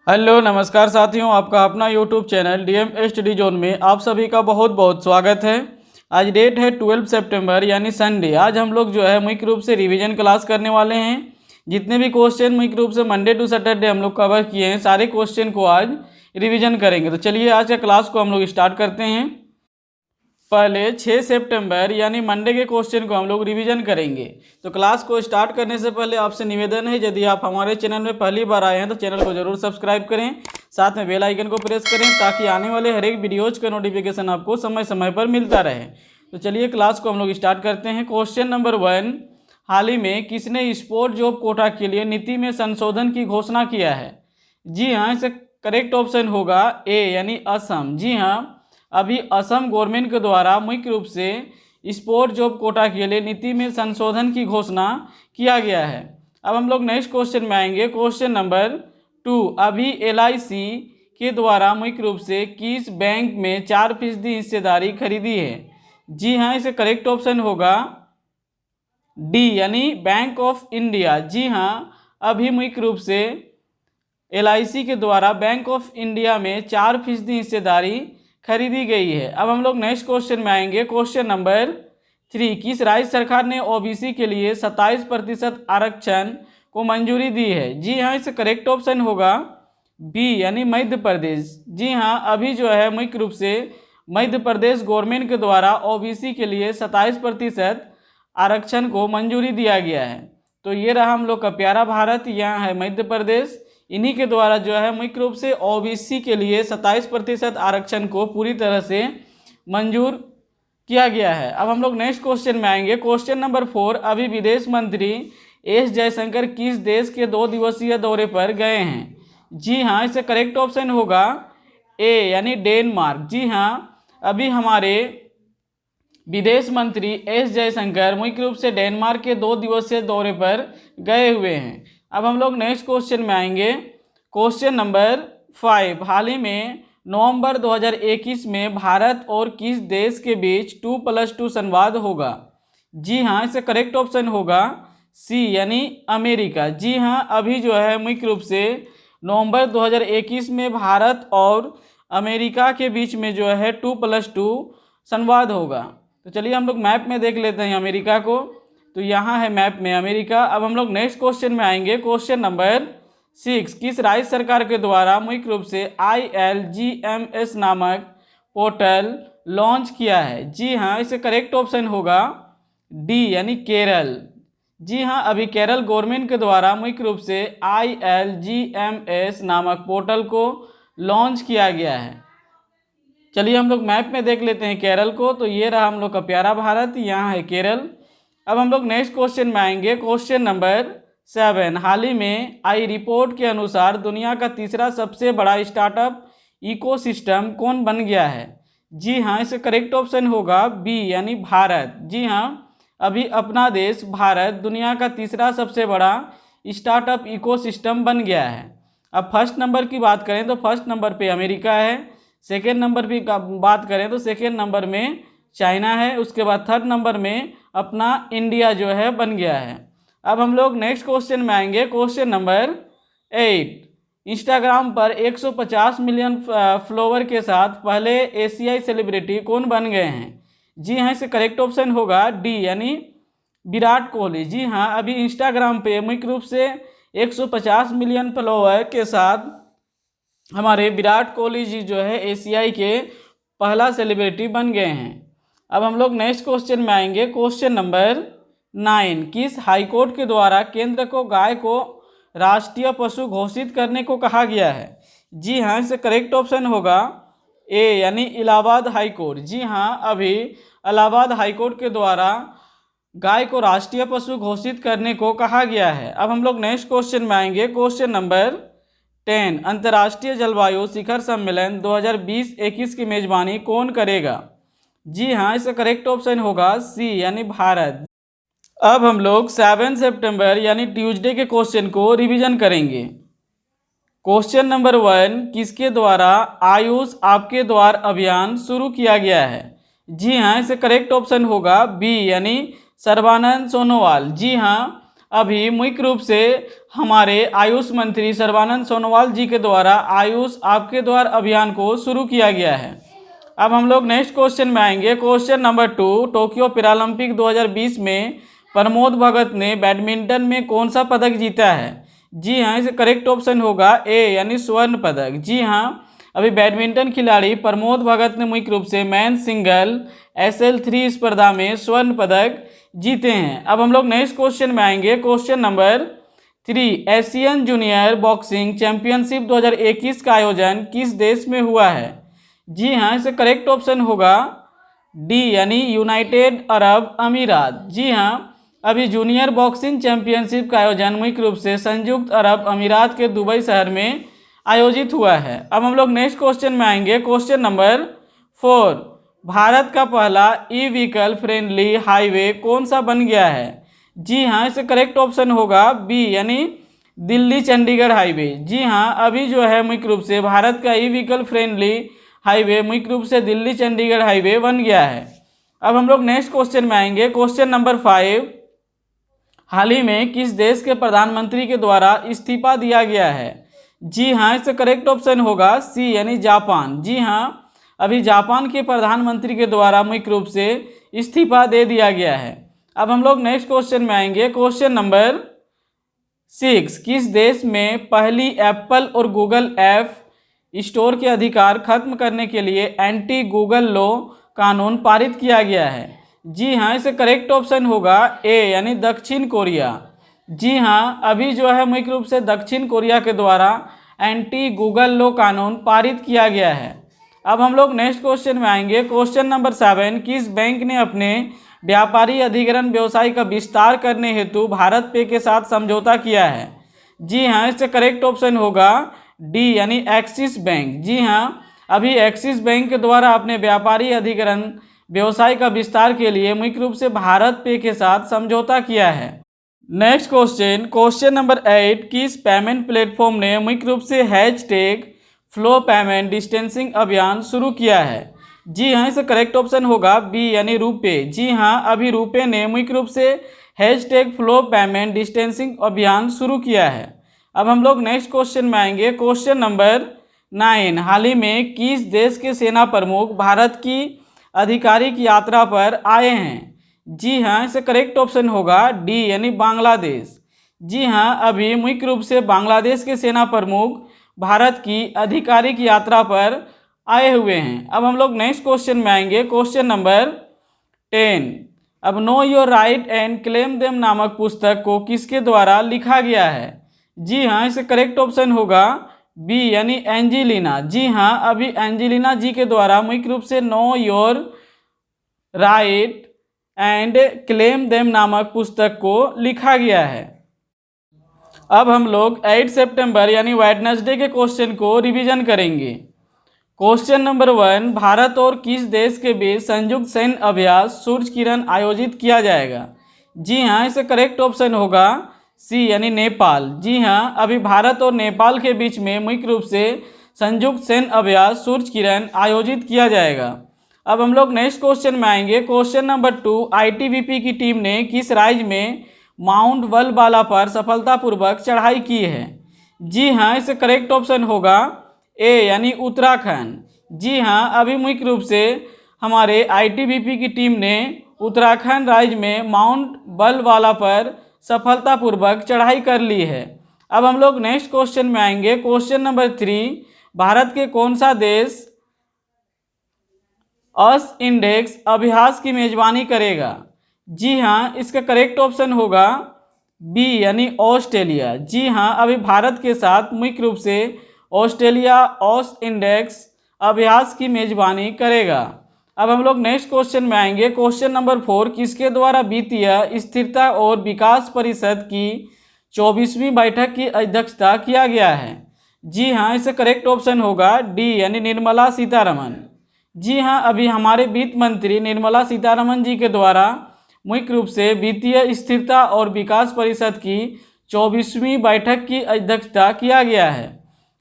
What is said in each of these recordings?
Hello नमस्कार साथियों, आपका अपना YouTube channel DM study zone में आप सभी का बहुत बहुत स्वागत है। आज डेट है 12 सितंबर यानी संडे। आज हम लोग जो है मुख्य रूप से रिवीजन क्लास करने वाले हैं। जितने भी क्वेश्चन मुख्य रूप से मंडे टू सैटरडे हम लोग कवर किए हैं, सारे क्वेश्चन को आज रिवीजन करेंगे। तो चलिए आज का क्लास को हम लोग स्टार्ट करते हैं। पहले 6 सितंबर यानी मंडे के क्वेश्चन को हम लोग रिवीजन करेंगे। तो क्लास को स्टार्ट करने से पहले आपसे निवेदन है, यदि आप हमारे चैनल में पहली बार आए हैं तो चैनल को जरूर सब्सक्राइब करें, साथ में बेल आइकन को प्रेस करें ताकि आने वाले हर एक वीडियोज का नोटिफिकेशन आपको समय समय पर मिलता रहे। तो चलिए क्लास को हम लोग स्टार्ट करते हैं। क्वेश्चन नंबर 1, हाल ही में किसने स्पोर्ट जॉब कोटा के लिए नीति में संशोधन की घोषणा किया है? जी हाँ, इसका करेक्ट ऑप्शन होगा ए यानी असम। जी हाँ, अभी असम गवर्नमेंट के द्वारा मुख्य रूप से स्पोर्ट जॉब कोटा के लिए नीति में संशोधन की घोषणा किया गया है। अब हम लोग नेक्स्ट क्वेश्चन में आएंगे। क्वेश्चन नंबर 2, अभी एलआईसी के द्वारा मुख्य रूप से किस बैंक में 4% हिस्सेदारी खरीदी है? जी हाँ, इसका करेक्ट ऑप्शन होगा डी यानी बैंक ऑफ इंडिया। जी हाँ, अभी मुख्य रूप से एलआईसी के द्वारा बैंक ऑफ इंडिया में 4% हिस्सेदारी खरीदी गई है। अब हम लोग नेक्स्ट क्वेश्चन में आएंगे। क्वेश्चन नंबर 3, किस राज्य सरकार ने ओबीसी के लिए 27% आरक्षण को मंजूरी दी है? जी हाँ, इसका करेक्ट ऑप्शन होगा बी यानी मध्य प्रदेश। जी हाँ, अभी जो है मुख्य रूप से मध्य प्रदेश गवर्नमेंट के द्वारा ओबीसी के लिए 27% आरक्षण को मंजूरी दिया गया है। तो ये रहा हम लोग का प्यारा भारत, यहाँ है मध्य प्रदेश। इन्हीं के द्वारा जो है मुख्य रूप से ओबीसी के लिए 27% आरक्षण को पूरी तरह से मंजूर किया गया है। अब हम लोग नेक्स्ट क्वेश्चन में आएंगे। क्वेश्चन नंबर 4, अभी विदेश मंत्री एस जयशंकर किस देश के 2 दिवसीय दौरे पर गए हैं? जी हाँ, इसका करेक्ट ऑप्शन होगा ए यानी डेनमार्क। जी हाँ, अभी हमारे विदेश मंत्री एस जयशंकर मुख्य रूप से डेनमार्क के 2 दिवसीय दौरे पर गए हुए हैं। अब हम लोग नेक्स्ट क्वेश्चन में आएंगे। क्वेश्चन नंबर 5, हाल ही में नवंबर 2021 में भारत और किस देश के बीच 2+2 संवाद होगा? जी हाँ, इसका करेक्ट ऑप्शन होगा सी यानी अमेरिका। जी हाँ, अभी जो है मुख्य रूप से नवंबर 2021 में भारत और अमेरिका के बीच में जो है 2+2 संवाद होगा। तो चलिए हम लोग मैप में देख लेते हैं अमेरिका को। तो यहाँ है मैप में अमेरिका। अब हम लोग नेक्स्ट क्वेश्चन में आएंगे। क्वेश्चन नंबर 6, किस राज्य सरकार के द्वारा मुख्य रूप से ILGMS नामक पोर्टल लॉन्च किया है? जी हाँ, इसका करेक्ट ऑप्शन होगा डी यानी केरल। जी हाँ, अभी केरल गवर्नमेंट के द्वारा मुख्य रूप से ILGMS नामक पोर्टल को लॉन्च किया गया है। चलिए हम लोग मैप में देख लेते हैं केरल को। तो ये रहा हम लोग का प्यारा भारत, यहाँ है केरल। अब हम लोग नेक्स्ट क्वेश्चन में आएंगे। क्वेश्चन नंबर 7, हाल ही में आई रिपोर्ट के अनुसार दुनिया का तीसरा सबसे बड़ा स्टार्टअप इकोसिस्टम कौन बन गया है? जी हाँ, इसका करेक्ट ऑप्शन होगा बी यानी भारत। जी हाँ, अभी अपना देश भारत दुनिया का तीसरा सबसे बड़ा स्टार्टअप इकोसिस्टम बन गया है। अब फर्स्ट नंबर की बात करें तो फर्स्ट नंबर पे अमेरिका है। सेकेंड नंबर की बात करें तो सेकेंड नंबर में चाइना है। उसके बाद थर्ड नंबर में अपना इंडिया जो है बन गया है। अब हम लोग नेक्स्ट क्वेश्चन में आएंगे। क्वेश्चन नंबर 8, इंस्टाग्राम पर 150 मिलियन फॉलोवर के साथ पहले एशियाई सेलिब्रिटी कौन बन गए हैं? जी हाँ, इसका करेक्ट ऑप्शन होगा डी यानी विराट कोहली। जी हाँ, अभी इंस्टाग्राम पे मुख्य रूप से 150 मिलियन फॉलोवर के साथ हमारे विराट कोहली जी जो है एशियाई के पहला सेलिब्रिटी बन गए हैं। अब हम लोग नेक्स्ट क्वेश्चन में आएंगे। क्वेश्चन नंबर 9, किस हाईकोर्ट के द्वारा केंद्र को गाय को राष्ट्रीय पशु घोषित करने को कहा गया है? जी हाँ, इसका करेक्ट ऑप्शन होगा ए यानी इलाहाबाद हाईकोर्ट। जी हाँ, अभी इलाहाबाद हाईकोर्ट के द्वारा गाय को राष्ट्रीय पशु घोषित करने को कहा गया है। अब हम लोग नेक्स्ट क्वेश्चन में आएंगे। क्वेश्चन नंबर 10, अंतर्राष्ट्रीय जलवायु शिखर सम्मेलन 2020-21 की मेजबानी कौन करेगा? जी हाँ, इसका करेक्ट ऑप्शन होगा सी यानी भारत। अब हम लोग 7 सितंबर यानी ट्यूसडे के क्वेश्चन को रिवीजन करेंगे। क्वेश्चन नंबर 1, किसके द्वारा आयुष आपके द्वार अभियान शुरू किया गया है? जी हाँ, इसका करेक्ट ऑप्शन होगा बी यानी सर्बानंद सोनोवाल। जी हाँ, अभी मुख्य रूप से हमारे आयुष मंत्री सर्बानंद सोनोवाल जी के द्वारा आयुष आपके द्वार अभियान को शुरू किया गया है। अब हम लोग नेक्स्ट क्वेश्चन में आएंगे। क्वेश्चन नंबर 2, टोक्यो पैरालंपिक 2020 में प्रमोद भगत ने बैडमिंटन में कौन सा पदक जीता है? जी हाँ, इसका करेक्ट ऑप्शन होगा ए यानी स्वर्ण पदक। जी हाँ, अभी बैडमिंटन खिलाड़ी प्रमोद भगत ने मुख्य रूप से मैन सिंगल SL3 स्पर्धा में स्वर्ण पदक जीते हैं। अब हम लोग नेक्स्ट क्वेश्चन में आएंगे। Question number 3, Asian junior boxing championship 2021 का आयोजन किस देश में हुआ है? जी हाँ, इसका करेक्ट ऑप्शन होगा डी यानी यूनाइटेड अरब अमीरात। जी हाँ, अभी जूनियर बॉक्सिंग चैंपियनशिप का आयोजन मुख्य रूप से संयुक्त अरब अमीरात के दुबई शहर में आयोजित हुआ है। अब हम लोग नेक्स्ट क्वेश्चन में आएंगे। क्वेश्चन नंबर 4, भारत का पहला ई व्हीकल फ्रेंडली हाईवे कौन सा बन गया है? जी हाँ, इसका करेक्ट ऑप्शन होगा बी यानी दिल्ली चंडीगढ़ हाईवे। जी हाँ, अभी जो है मुख्य रूप से भारत का ई व्हीकल फ्रेंडली हाईवे मुख्य रूप से दिल्ली चंडीगढ़ हाईवे बन गया है। अब हम लोग नेक्स्ट क्वेश्चन में आएंगे। क्वेश्चन नंबर 5, हाल ही में किस देश के प्रधानमंत्री के द्वारा इस्तीफा दिया गया है? जी हाँ, इसका करेक्ट ऑप्शन होगा सी यानी जापान। जी हाँ, अभी जापान के प्रधानमंत्री के द्वारा मुख्य रूप से इस्तीफा दे दिया गया है। अब हम लोग नेक्स्ट क्वेश्चन में आएंगे। क्वेश्चन नंबर 6, किस देश में पहली एप्पल और गूगल ऐप स्टोर के अधिकार खत्म करने के लिए एंटी गूगल लॉ कानून पारित किया गया है? जी हाँ, इसका करेक्ट ऑप्शन होगा ए यानी दक्षिण कोरिया। जी हाँ, अभी जो है मुख्य रूप से दक्षिण कोरिया के द्वारा एंटी गूगल लॉ कानून पारित किया गया है। अब हम लोग नेक्स्ट क्वेश्चन में आएंगे। क्वेश्चन नंबर 7, किस बैंक ने अपने व्यापारी अधिग्रहण व्यवसाय का विस्तार करने हेतु भारत पे के साथ समझौता किया है? जी हाँ, इसका करेक्ट ऑप्शन होगा डी यानी एक्सिस बैंक। जी हाँ, अभी एक्सिस बैंक के द्वारा अपने व्यापारी अधिग्रहण व्यवसाय का विस्तार के लिए मुख्य रूप से भारत पे के साथ समझौता किया है। नेक्स्ट क्वेश्चन, क्वेश्चन नंबर 8, किस पेमेंट प्लेटफॉर्म ने मुख्य रूप से हैशटैग फ्लो पेमेंट डिस्टेंसिंग अभियान शुरू किया है? जी हाँ, इसका करेक्ट ऑप्शन होगा बी यानी रुपे। जी हाँ, अभी रुपे ने मुख्य रूप से हैशटैग फ्लो पेमेंट डिस्टेंसिंग अभियान शुरू किया है। अब हम लोग नेक्स्ट क्वेश्चन में आएंगे। क्वेश्चन नंबर 9, हाल ही में किस देश के सेना प्रमुख भारत की आधिकारिक यात्रा पर आए हैं? जी हाँ, इसका करेक्ट ऑप्शन होगा डी यानी बांग्लादेश। जी हाँ, अभी मुख्य रूप से बांग्लादेश के सेना प्रमुख भारत की आधिकारिक यात्रा पर आए हुए हैं। अब हम लोग नेक्स्ट क्वेश्चन में आएंगे। क्वेश्चन नंबर 10, अब know your right and claim them नामक पुस्तक को किसके द्वारा लिखा गया है? जी हाँ, इसका करेक्ट ऑप्शन होगा बी यानी एंजेलिना। जी हाँ, अभी एंजेलिना जी के द्वारा मुख्य रूप से know your right and claim them नामक पुस्तक को लिखा गया है। अब हम लोग 8 सितंबर यानी वेडनेसडे के क्वेश्चन को रिवीजन करेंगे। क्वेश्चन नंबर 1, भारत और किस देश के बीच संयुक्त सैन्य अभ्यास सूर्य किरण आयोजित किया जाएगा? जी हाँ, इसका करेक्ट ऑप्शन होगा सी यानी नेपाल। जी हाँ, अभी भारत और नेपाल के बीच में मुख्य रूप से संयुक्त सैन्य अभ्यास सूर्य किरण आयोजित किया जाएगा। अब हम लोग नेक्स्ट क्वेश्चन में आएंगे। क्वेश्चन नंबर 2, ITBP की टीम ने किस राज्य में माउंट बलबाला पर सफलतापूर्वक चढ़ाई की है? जी हाँ, इसका करेक्ट ऑप्शन होगा ए यानी उत्तराखंड। जी हाँ, अभी मुख्य रूप से हमारे ITBP की टीम ने उत्तराखंड राज्य में माउंट बलबाला पर सफलतापूर्वक चढ़ाई कर ली है। अब हम लोग नेक्स्ट क्वेश्चन में आएंगे। क्वेश्चन नंबर 3, भारत के कौन सा देश अस इंडेक्स अभ्यास की मेजबानी करेगा? जी हाँ, इसका करेक्ट ऑप्शन होगा बी यानी ऑस्ट्रेलिया। जी हाँ, अभी भारत के साथ मुख्य रूप से ऑस्ट्रेलिया ऑस इंडेक्स अभ्यास की मेजबानी करेगा। अब हम लोग नेक्स्ट क्वेश्चन में आएंगे। क्वेश्चन नंबर 4, किसके द्वारा वित्तीय स्थिरता और विकास परिषद की 24वीं बैठक की अध्यक्षता किया गया है? जी हाँ, इसका करेक्ट ऑप्शन होगा डी यानी निर्मला सीतारमन। जी हाँ, अभी हमारे वित्त मंत्री निर्मला सीतारमन जी के द्वारा मुख्य रूप से वित्तीय स्थिरता और विकास परिषद की 24वीं बैठक की अध्यक्षता किया गया है।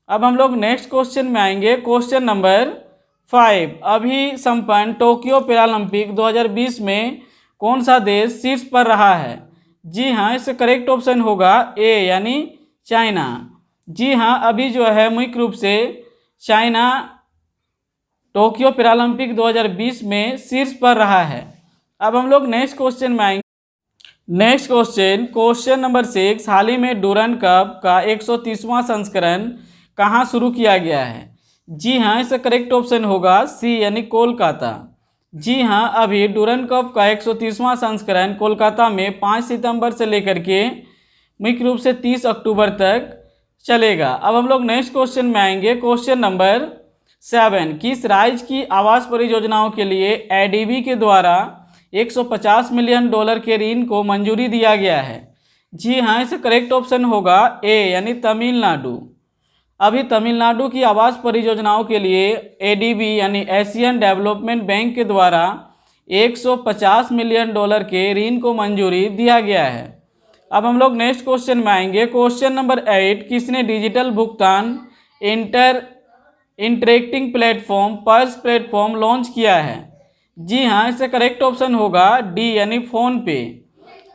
अब हम लोग नेक्स्ट क्वेश्चन में आएंगे। क्वेश्चन नंबर 5, अभी संपन्न टोक्यो पैरालंपिक 2020 में कौन सा देश शीर्ष पर रहा है? जी हाँ, इसका करेक्ट ऑप्शन होगा ए यानी चाइना। जी हाँ, अभी जो है मुख्य रूप से चाइना टोक्यो पैरालंपिक 2020 में शीर्ष पर रहा है। अब हम लोग नेक्स्ट क्वेश्चन में आएंगे। नेक्स्ट क्वेश्चन, क्वेश्चन नंबर 6, हाल ही में डूरंड कप का 130वां संस्करण कहाँ शुरू किया गया है? जी हाँ, इसका करेक्ट ऑप्शन होगा सी यानी कोलकाता। जी हाँ, अभी डूरंड कप का 130वां संस्करण कोलकाता में 5 सितंबर से लेकर के मुख्य रूप से 30 अक्टूबर तक चलेगा। अब हम लोग नेक्स्ट क्वेश्चन में आएंगे। क्वेश्चन नंबर 7, किस राज्य की आवास परियोजनाओं के लिए एडीबी के द्वारा 150 मिलियन डॉलर के ऋण को मंजूरी दिया गया है? जी हाँ, इसका करेक्ट ऑप्शन होगा ए यानी तमिलनाडु। अभी तमिलनाडु की आवास परियोजनाओं के लिए एडीबी यानी एशियन डेवलपमेंट बैंक के द्वारा 150 मिलियन डॉलर के ऋण को मंजूरी दिया गया है। अब हम लोग नेक्स्ट क्वेश्चन में आएंगे। क्वेश्चन नंबर 8, किसने डिजिटल भुगतान interacting platform purse platform launch किया है? जी हाँ, इसका करेक्ट ऑप्शन होगा डी यानी फ़ोन पे।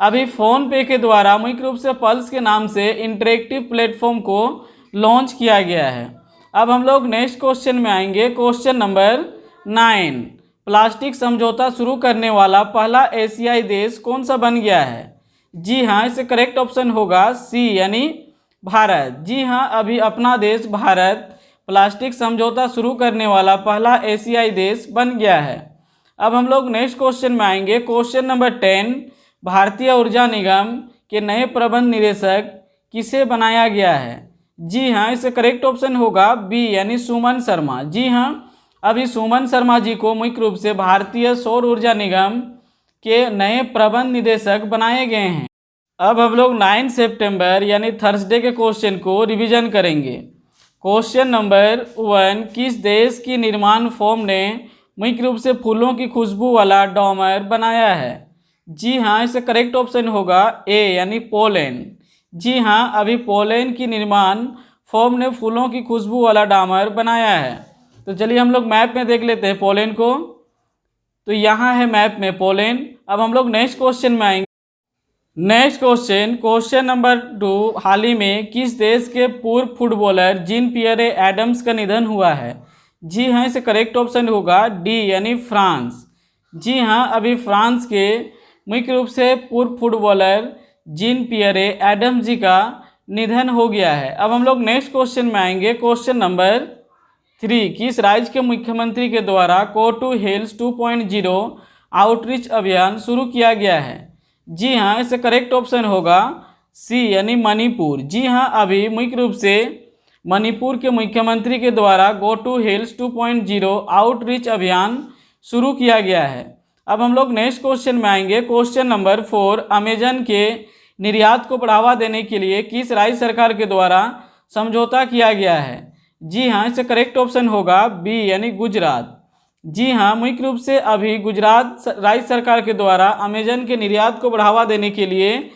अभी फ़ोन पे के द्वारा मुख्य रूप से पल्स के नाम से इंटरेक्टिव प्लेटफॉर्म को लॉन्च किया गया है। अब हम लोग नेक्स्ट क्वेश्चन में आएंगे। क्वेश्चन नंबर 9, प्लास्टिक समझौता शुरू करने वाला पहला एशियाई देश कौन सा बन गया है? जी हाँ, इसका करेक्ट ऑप्शन होगा सी यानी भारत। जी हाँ, अभी अपना देश भारत प्लास्टिक समझौता शुरू करने वाला पहला एशियाई देश बन गया है। अब हम लोग नेक्स्ट क्वेश्चन में आएंगे। क्वेश्चन नंबर 10, भारतीय ऊर्जा निगम के नए प्रबंध निदेशक किसे बनाया गया है? जी हाँ, इसका करेक्ट ऑप्शन होगा बी यानी सुमन शर्मा। जी हाँ, अभी सुमन शर्मा जी को मुख्य रूप से भारतीय सौर ऊर्जा निगम के नए प्रबंध निदेशक बनाए गए हैं। अब हम लोग 9 सितंबर यानी थर्सडे के क्वेश्चन को रिवीजन करेंगे। क्वेश्चन नंबर 1, किस देश की निर्माण फर्म ने मुख्य रूप से फूलों की खुशबू वाला डॉमर बनाया है? जी हाँ, इसका करेक्ट ऑप्शन होगा ए यानी पोलैंड। जी हाँ, अभी पोलैंड की निर्माण फर्म ने फूलों की खुशबू वाला डामर बनाया है। तो चलिए हम लोग मैप में देख लेते हैं पोलैंड को। तो यहाँ है मैप में पोलैंड। अब हम लोग नेक्स्ट क्वेश्चन में आएंगे। नेक्स्ट क्वेश्चन, क्वेश्चन नंबर 2, हाल ही में किस देश के पूर्व फुटबॉलर जीन पियरे एडम्स का निधन हुआ है? जी हाँ, इसका करेक्ट ऑप्शन होगा डी यानी फ्रांस। जी हाँ, अभी फ्रांस के मुख्य रूप से पूर्व फुटबॉलर जीन पियरे एडम्स जी का निधन हो गया है। अब हम लोग नेक्स्ट क्वेश्चन में आएंगे। क्वेश्चन नंबर 3, किस राज्य के मुख्यमंत्री के द्वारा गो टू हेल्थ 2.0 आउटरीच अभियान शुरू किया गया है? जी हाँ, इसका करेक्ट ऑप्शन होगा सी यानी मणिपुर। जी हाँ, अभी मुख्य रूप से मणिपुर के मुख्यमंत्री के द्वारा गो टू हेल्थ 2.0 आउटरीच अभियान शुरू किया गया है। अब हम लोग नेक्स्ट क्वेश्चन में आएंगे। क्वेश्चन नंबर 4, अमेजन के निर्यात को बढ़ावा देने के लिए किस राज्य सरकार के द्वारा समझौता किया गया है? जी हाँ, इसका करेक्ट ऑप्शन होगा बी यानी गुजरात। जी हाँ, मुख्य रूप से अभी गुजरात राज्य सरकार के द्वारा अमेजन के निर्यात को बढ़ावा देने के लिए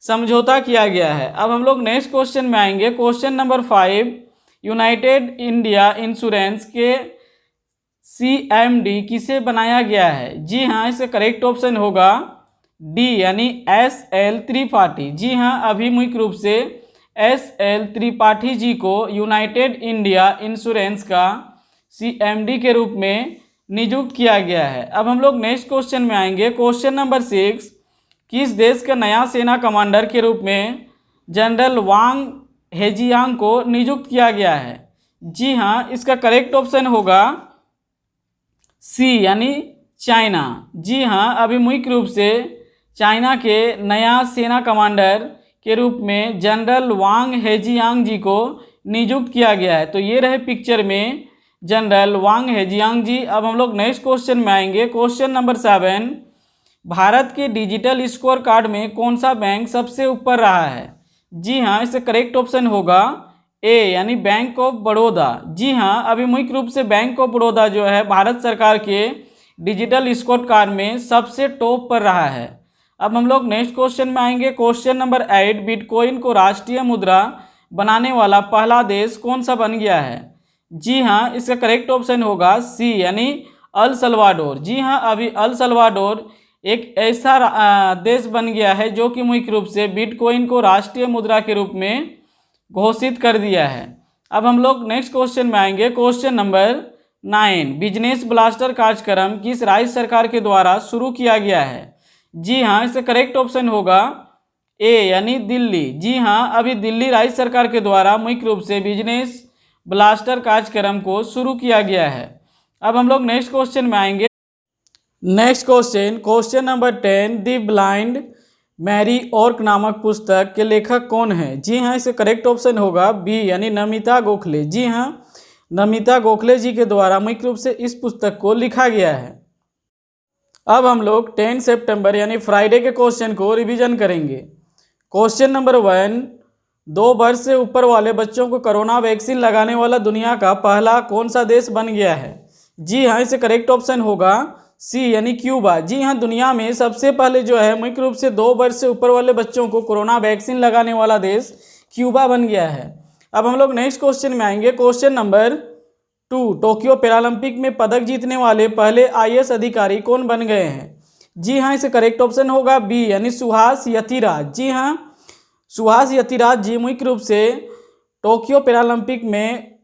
समझौता किया गया है। अब हम लोग नेक्स्ट क्वेश्चन में आएंगे। Question number 5, United India insurance के CMD किसे बनाया गया है? जी हाँ, इसका करेक्ट ऑप्शन होगा डी यानी SL त्रिपाठी। जी हाँ, अभी मुख्य रूप से SL त्रिपाठी जी को यूनाइटेड इंडिया इंश्योरेंस का CMD के रूप में नियुक्त किया गया है। अब हम लोग नेक्स्ट क्वेश्चन में आएंगे। क्वेश्चन नंबर 6, किस देश का नया सेना कमांडर के रूप में जनरल वांग हेजियांग को नियुक्त किया गया है? जी हाँ, इसका करेक्ट ऑप्शन होगा सी यानी चाइना। जी हाँ, अभी मुख्य रूप से चाइना के नया सेना कमांडर के रूप में जनरल वांग हेजियांग जी को नियुक्त किया गया है। तो ये रहे पिक्चर में जनरल वांग हेजियांग जी। अब हम लोग नेक्स्ट क्वेश्चन में आएंगे। क्वेश्चन नंबर 7, भारत के डिजिटल स्कोर कार्ड में कौन सा बैंक सबसे ऊपर रहा है? जी हाँ, इसका करेक्ट ऑप्शन होगा ए यानी बैंक ऑफ बड़ौदा। जी हाँ, अभी मुख्य रूप से बैंक ऑफ बड़ौदा जो है भारत सरकार के डिजिटल स्कोर कार्ड में सबसे टॉप पर रहा है। अब हम लोग नेक्स्ट क्वेश्चन में आएंगे। क्वेश्चन नंबर 8, बिटकॉइन को राष्ट्रीय मुद्रा बनाने वाला पहला देश कौन सा बन गया है? जी हाँ, इसका करेक्ट ऑप्शन होगा सी यानी अल सल्वाडोर। जी हाँ, अभी अल सल्वाडोर एक ऐसा देश बन गया है जो कि मुख्य रूप से बिटकॉइन को राष्ट्रीय मुद्रा के रूप में घोषित कर दिया है। अब हम लोग नेक्स्ट क्वेश्चन में आएंगे। क्वेश्चन नंबर 9, बिजनेस ब्लास्टर कार्यक्रम किस राज्य सरकार के द्वारा शुरू किया गया है? जी हाँ, इसका करेक्ट ऑप्शन होगा ए यानी दिल्ली। जी हाँ, अभी दिल्ली राज्य सरकार के द्वारा मुख्य रूप से बिजनेस ब्लास्टर कार्यक्रम को शुरू किया गया है। अब हम लोग नेक्स्ट क्वेश्चन में आएंगे। नेक्स्ट क्वेश्चन नंबर 10, दी ब्लाइंड मैरी ऑर्क नामक पुस्तक के लेखक कौन है? जी हाँ, इसका करेक्ट ऑप्शन होगा बी यानी नमिता गोखले। जी हाँ, नमिता गोखले जी के द्वारा मुख्य रूप से इस पुस्तक को लिखा गया है। अब हम लोग 10 सितंबर यानी फ्राइडे के क्वेश्चन को रिवीजन करेंगे। क्वेश्चन नंबर 1, 2 वर्ष से ऊपर वाले बच्चों को कोरोना वैक्सीन लगाने वाला दुनिया का पहला कौन सा देश बन गया है? जी हाँ, इससे करेक्ट ऑप्शन होगा सी यानी क्यूबा। जी हाँ, दुनिया में सबसे पहले जो है मुख्य रूप से 2 वर्ष से ऊपर वाले बच्चों को कोरोना वैक्सीन लगाने वाला देश क्यूबा बन गया है। अब हम लोग नेक्स्ट क्वेश्चन में आएंगे। क्वेश्चन नंबर 2, टोक्यो पैरालंपिक में पदक जीतने वाले पहले IAS अधिकारी कौन बन गए हैं? जी हाँ, इसका करेक्ट ऑप्शन होगा बी यानी सुहास यतिराज। जी हाँ, सुहास यतिराज जी मुख्य रूप से टोक्यो पैरालंपिक में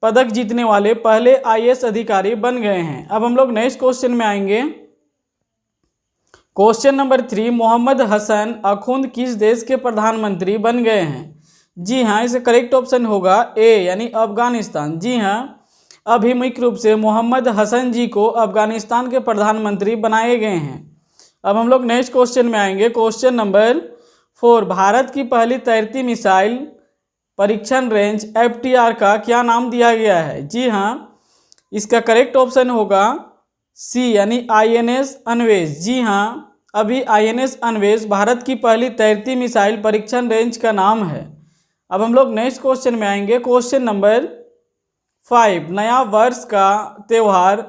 पदक जीतने वाले पहले IAS अधिकारी बन गए हैं। अब हम लोग नेक्स्ट क्वेश्चन में आएंगे। क्वेश्चन नंबर 3, मोहम्मद हसन अखुंद किस देश के प्रधानमंत्री बन गए हैं? जी हाँ, इसका करेक्ट ऑप्शन होगा ए यानी अफगानिस्तान। जी हाँ, अभी मुख्य रूप से मोहम्मद हसन जी को अफगानिस्तान के प्रधानमंत्री बनाए गए हैं। अब हम लोग नेक्स्ट क्वेश्चन में आएंगे। क्वेश्चन नंबर 4, भारत की पहली तैरती मिसाइल परीक्षण रेंज FTR का क्या नाम दिया गया है? जी हाँ, इसका करेक्ट ऑप्शन होगा सी यानी INS अन्वेष। जी हाँ, अभी INS अन्वेष भारत की पहली तैरती मिसाइल परीक्षण रेंज का नाम है। अब हम लोग नेक्स्ट क्वेश्चन में आएंगे। क्वेश्चन नंबर 5, नया वर्ष का त्यौहार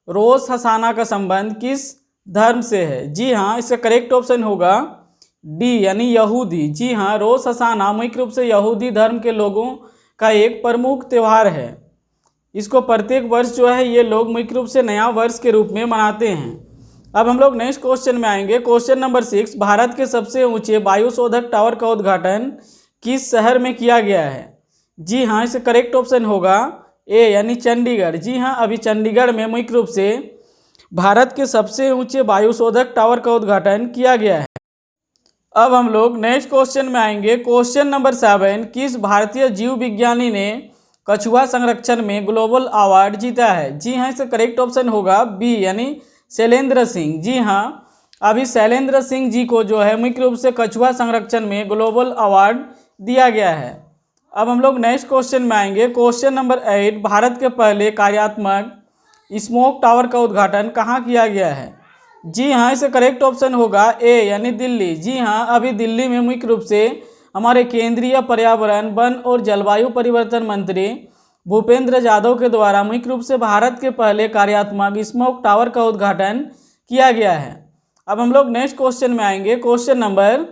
रोश हसाना का संबंध किस धर्म से है? जी हाँ, इसका करेक्ट ऑप्शन होगा डी यानी यहूदी। जी हाँ, रोश हसाना मुख्य रूप से यहूदी धर्म के लोगों का एक प्रमुख त्यौहार है। इसको प्रत्येक वर्ष जो है ये लोग मुख्य रूप से नया वर्ष के रूप में मनाते हैं। अब हम लोग नेक्स्ट क्वेश्चन में आएंगे। क्वेश्चन नंबर 6, भारत के सबसे ऊंचे वायुशोधक टावर का उद्घाटन किस शहर में किया गया है? जी हाँ, इसका करेक्ट ऑप्शन होगा ए यानी चंडीगढ़। जी हाँ, अभी चंडीगढ़ में मुख्य रूप से भारत के सबसे ऊंचे वायुशोधक टावर का उद्घाटन किया गया है। अब हम लोग नेक्स्ट क्वेश्चन में आएंगे। क्वेश्चन नंबर 7, किस भारतीय जीव विज्ञानी ने कछुआ संरक्षण में ग्लोबल अवार्ड जीता है? जी हाँ, इसका करेक्ट ऑप्शन होगा बी यानी शैलेंद्र सिंह। जी हाँ, अभी शैलेंद्र सिंह जी को जो है मुख्य रूप से कछुआ संरक्षण में ग्लोबल अवार्ड दिया गया है। अब हम लोग नेक्स्ट क्वेश्चन में आएंगे। क्वेश्चन नंबर 8, भारत के पहले कार्यात्मक स्मोक टावर का उद्घाटन कहाँ किया गया है? जी हाँ, इसका करेक्ट ऑप्शन होगा ए यानी दिल्ली। जी हाँ, अभी दिल्ली में मुख्य रूप से हमारे केंद्रीय पर्यावरण वन और जलवायु परिवर्तन मंत्री भूपेंद्र यादव के द्वारा मुख्य रूप से भारत के पहले कार्यात्मक स्मोक टावर का उद्घाटन किया गया है। अब हम लोग नेक्स्ट क्वेश्चन में आएंगे। क्वेश्चन नंबर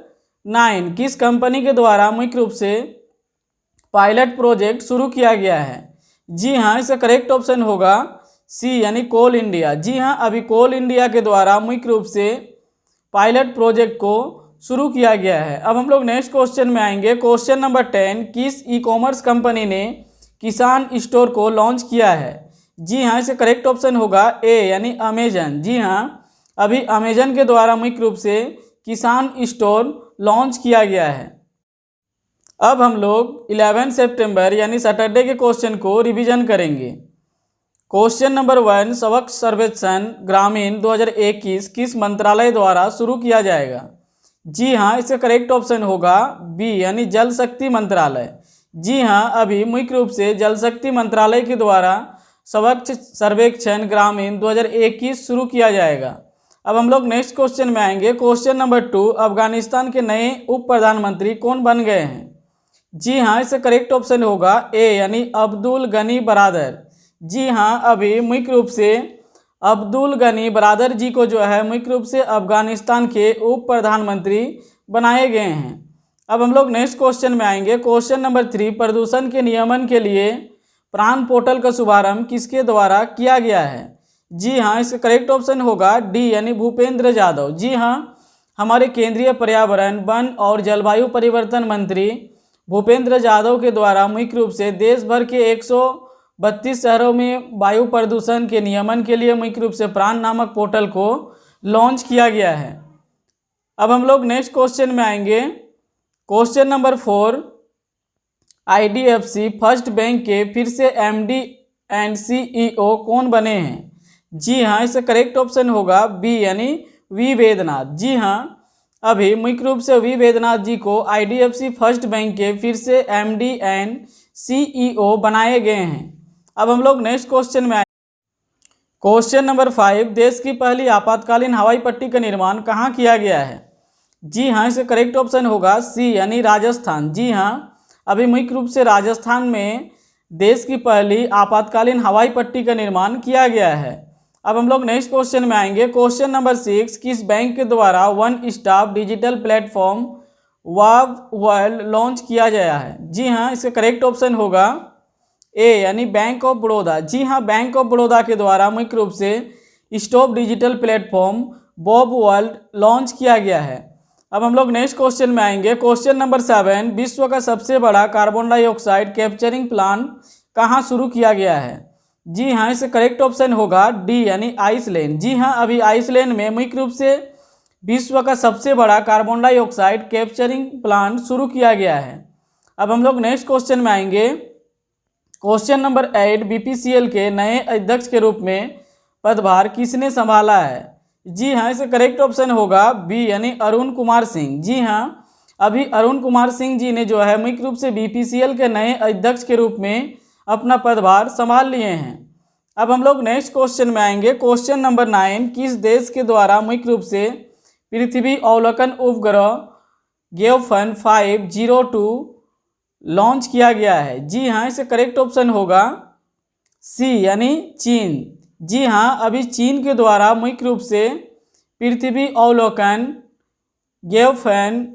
9, किस कंपनी के द्वारा मुख्य रूप से पायलट प्रोजेक्ट शुरू किया गया है? जी हाँ, इसका करेक्ट ऑप्शन होगा सी यानी कोल इंडिया। जी हाँ, अभी कोल इंडिया के द्वारा मुख्य रूप से पायलट प्रोजेक्ट को शुरू किया गया है। अब हम लोग नेक्स्ट क्वेश्चन में आएंगे। क्वेश्चन नंबर 10, किस ई-कॉमर्स कंपनी ने किसान स्टोर को लॉन्च किया है? जी हाँ, इसका करेक्ट ऑप्शन होगा ए यानी अमेजन। जी हाँ, अभी अमेजन के द्वारा मुख्य रूप से किसान स्टोर लॉन्च किया गया है। अब हम लोग 11 सितंबर यानी सैटरडे के क्वेश्चन को रिवीजन करेंगे। क्वेश्चन नंबर 1, स्वच्छ सर्वेक्षण ग्रामीण 2021 किस मंत्रालय द्वारा शुरू किया जाएगा? जी हाँ, इसका करेक्ट ऑप्शन होगा बी यानी जल शक्ति मंत्रालय। जी हाँ, अभी मुख्य रूप से जल शक्ति मंत्रालय के द्वारा स्वच्छ सर्वेक्षण ग्रामीण 2021 शुरू किया जाएगा। अब हम लोग नेक्स्ट क्वेश्चन में आएंगे। क्वेश्चन नंबर 2, अफगानिस्तान के नए उप प्रधानमंत्री कौन बन गए हैं? जी हाँ, इसका करेक्ट ऑप्शन होगा ए यानी अब्दुल गनी बरादर। जी हाँ, अभी मुख्य रूप से अब्दुल गनी बरादर जी को जो है मुख्य रूप से अफगानिस्तान के उप प्रधानमंत्री बनाए गए हैं। अब हम लोग नेक्स्ट क्वेश्चन में आएंगे। क्वेश्चन नंबर 3, प्रदूषण के नियमन के लिए प्राण पोर्टल का शुभारंभ किसके द्वारा किया गया है? जी हाँ, इसका करेक्ट ऑप्शन होगा डी यानी भूपेंद्र यादव। जी हाँ, हमारे केंद्रीय पर्यावरण, वन और जलवायु परिवर्तन मंत्री भूपेंद्र यादव के द्वारा मुख्य रूप से देश भर के 132 शहरों में वायु प्रदूषण के नियमन के लिए मुख्य रूप से प्राण नामक पोर्टल को लॉन्च किया गया है। अब हम लोग नेक्स्ट क्वेश्चन में आएंगे। Question number 4, IDFC first bank के फिर से MD एंड CEO कौन बने हैं? जी हाँ, इसका करेक्ट ऑप्शन होगा बी यानी वी वेदनाथ। जी हाँ, अभी मुख्य रूप से वी वेदनाथ जी को IDFC फर्स्ट बैंक के फिर से MD एंड CEO बनाए गए हैं। अब हम लोग नेक्स्ट क्वेश्चन में आए। क्वेश्चन नंबर 5, देश की पहली आपातकालीन हवाई पट्टी का निर्माण कहाँ किया गया है? जी हाँ, इसका करेक्ट ऑप्शन होगा सी यानी राजस्थान। जी हाँ, अभी मुख्य रूप से राजस्थान में देश की पहली आपातकालीन हवाई पट्टी का निर्माण किया गया है। अब हम लोग नेक्स्ट क्वेश्चन में आएंगे। क्वेश्चन नंबर 6, किस बैंक के द्वारा वन स्टॉप डिजिटल प्लेटफॉर्म वाव वर्ल्ड लॉन्च किया गया है? जी हाँ, इसका करेक्ट ऑप्शन होगा ए यानी बैंक ऑफ बड़ौदा। जी हाँ, बैंक ऑफ बड़ौदा के द्वारा मुख्य रूप से stop digital platform Bob world launch किया गया है। अब हम लोग नेक्स्ट क्वेश्चन में आएंगे। क्वेश्चन नंबर 7, विश्व का सबसे बड़ा कार्बन डाइऑक्साइड कैप्चरिंग प्लांट कहाँ शुरू किया गया है? जी हाँ, इसका करेक्ट ऑप्शन होगा डी यानी आइसलैंड। जी हाँ, अभी आइसलैंड में मुख्य रूप से विश्व का सबसे बड़ा कार्बन डाइऑक्साइड कैप्चरिंग प्लांट शुरू किया गया है। अब हम लोग नेक्स्ट क्वेश्चन में आएंगे। क्वेश्चन नंबर 8, BPCL के नए अध्यक्ष के रूप में पदभार किसने संभाला है? जी हाँ, इसका करेक्ट ऑप्शन होगा बी यानी अरुण कुमार सिंह। जी हाँ, अभी अरुण कुमार सिंह जी ने जो है मुख्य रूप से BPCL के नए अध्यक्ष के रूप में अपना पदभार संभाल लिए हैं। अब हम लोग नेक्स्ट क्वेश्चन में आएंगे। क्वेश्चन नंबर 9, किस देश के द्वारा मुख्य रूप से पृथ्वी अवलोकन उपग्रह गेओफन 502 लॉन्च किया गया है? जी हाँ, इसका करेक्ट ऑप्शन होगा सी यानी चीन। जी हाँ, अभी चीन के द्वारा मुख्य रूप से पृथ्वी अवलोकन गेओफन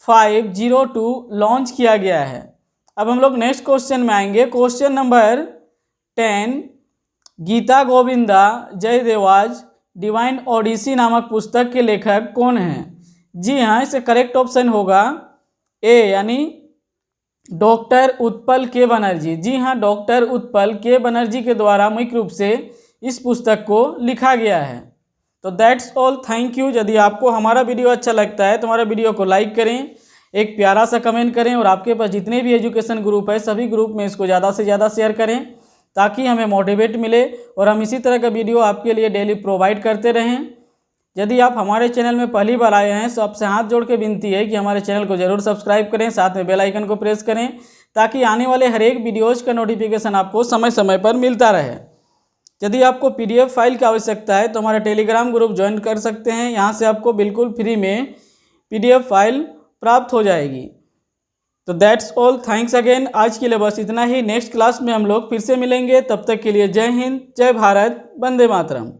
502 लॉन्च किया गया है। अब हम लोग नेक्स्ट क्वेश्चन में आएंगे। Question number 10, Gita Govinda Jayadeva's Divine Odyssey नामक पुस्तक के लेखक कौन हैं? जी हाँ, इसका करेक्ट ऑप्शन होगा ए यानी डॉक्टर उत्पल के बनर्जी। जी हाँ, डॉक्टर उत्पल के बनर्जी के द्वारा मुख्य रूप से इस पुस्तक को लिखा गया है। तो दैट्स ऑल, थैंक यू। यदि आपको हमारा वीडियो अच्छा लगता है तो हमारा वीडियो को लाइक करें, एक प्यारा सा कमेंट करें और आपके पास जितने भी एजुकेशन ग्रुप है सभी ग्रुप में इसको ज़्यादा से ज़्यादा शेयर करें ताकि हमें मोटिवेट मिले और हम इसी तरह का वीडियो आपके लिए डेली प्रोवाइड करते रहें। यदि आप हमारे चैनल में पहली बार आए हैं तो आपसे हाथ जोड़ के विनती है कि हमारे चैनल को जरूर सब्सक्राइब करें, साथ में बेल आइकन को प्रेस करें ताकि आने वाले हर एक वीडियोज़ का नोटिफिकेशन आपको समय समय पर मिलता रहे। यदि आपको PDF फाइल की आवश्यकता है तो हमारा टेलीग्राम ग्रुप ज्वाइन कर सकते हैं। यहाँ से आपको बिल्कुल फ्री में PDF फाइल प्राप्त हो जाएगी। तो दैट्स ऑल, थैंक्स अगेन। आज के लिए बस इतना ही। नेक्स्ट क्लास में हम लोग फिर से मिलेंगे। तब तक के लिए जय हिंद, जय भारत, वंदे मातरम।